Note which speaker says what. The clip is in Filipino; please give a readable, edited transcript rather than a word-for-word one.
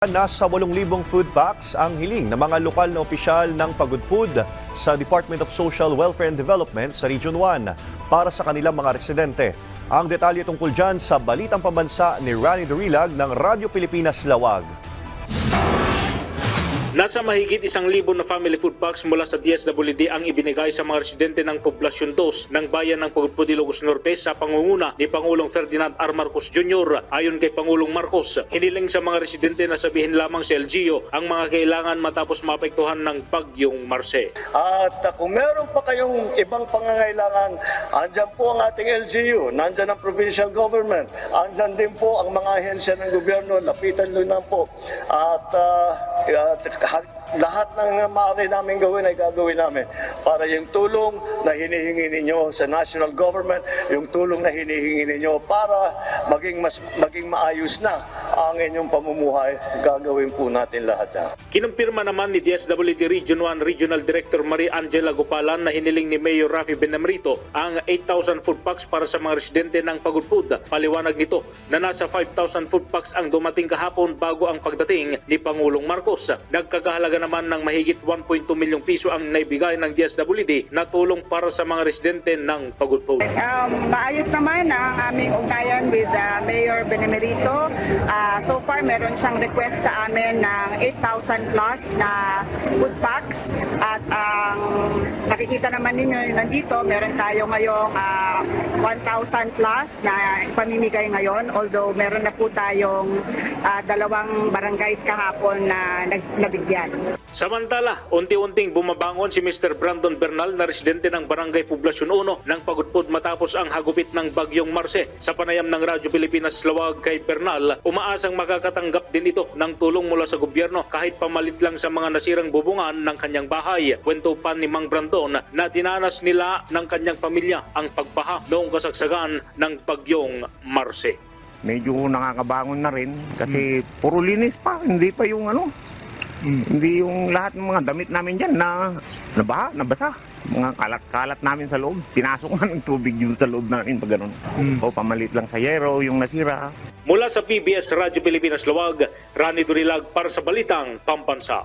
Speaker 1: Nasa 8,000 food packs ang hiling ng mga lokal na opisyal ng Pagudpud sa Department of Social Welfare and Development sa Region 1 para sa kanilang mga residente. Ang detalye tungkol dyan sa Balitang Pambansa ni Rani Dorilag ng Radyo Pilipinas Lawag.
Speaker 2: Nasa mahigit 1,000 na family food packs mula sa DSWD ang ibinigay sa mga residente ng Poblasyon 2 ng bayan ng Pagudpud, Ilocos Norte sa pangunguna ni Pangulong Ferdinand R. Marcos Jr. Ayon kay Pangulong Marcos, hiniling sa mga residente na sabihin lamang sa LGU ang mga kailangan matapos maapektuhan ng Bagyong Marce.
Speaker 3: At kung meron pa kayong ibang pangangailangan, andyan po ang ating LGU, nandyan ang provincial government, andyan din po ang mga ahensya ng gobyerno, lapitan nyo lang po. At lahat ng maaari namin gawin ay gagawin namin para yung tulong na hinihingi ninyo sa national government, yung tulong na hinihingi ninyo para maging maayos na ang inyong pamumuhay, gagawin po natin lahat yan.
Speaker 2: Kinumpirma naman ni DSWD Region 1 Regional Director Maria Angela Gopalan na hiniling ni Mayor Rafi Benamrito ang 8,000 food packs para sa mga residente ng Pagudpud. Paliwanag nito na nasa 5,000 food packs ang dumating kahapon bago ang pagdating ni Pangulong Marcos. Nagkakahalaga naman ng mahigit 1.2 milyong piso ang naibigay ng DSWD na tulong para sa mga residente ng Pagudpud.
Speaker 4: Maayos naman ang aming ugnayan with Mayor Benamrito. So far, meron siyang request sa amin ng 8,000 plus na food packs. At nakikita naman ninyo nandito, meron tayo ngayong 1,000 plus na ipamimigay ngayon. Although meron na po tayong 2 barangays kahapon na nabigyan.
Speaker 2: Samantala, unti-unting bumabangon si Mr. Brandon Bernal na residente ng Barangay Poblasyon 1 ng Pagudpud matapos ang hagupit ng Bagyong Marce. Sa panayam ng Radyo Pilipinas Lawag kay Bernal, umaasang makakatanggap din ito ng tulong mula sa gobyerno kahit pamalit lang sa mga nasirang bubungan ng kanyang bahay. Kwento pa ni Mang Brandon na dinanas nila ng kanyang pamilya ang pagbaha noong kasagsagan ng Bagyong Marce.
Speaker 5: Medyo nakakabangon na rin kasi puro linis pa, hindi pa yung hindi yung lahat ng mga damit namin dyan na nabaha, nabasa. Mga kalat-kalat namin sa loob. Pinasok na ng tubig yun sa loob namin pag ganun. O pamalit lang sa yero, yung nasira.
Speaker 2: Mula sa PBS Radyo Pilipinas Lawag, Rani Dorilag para sa Balitang Pambansa.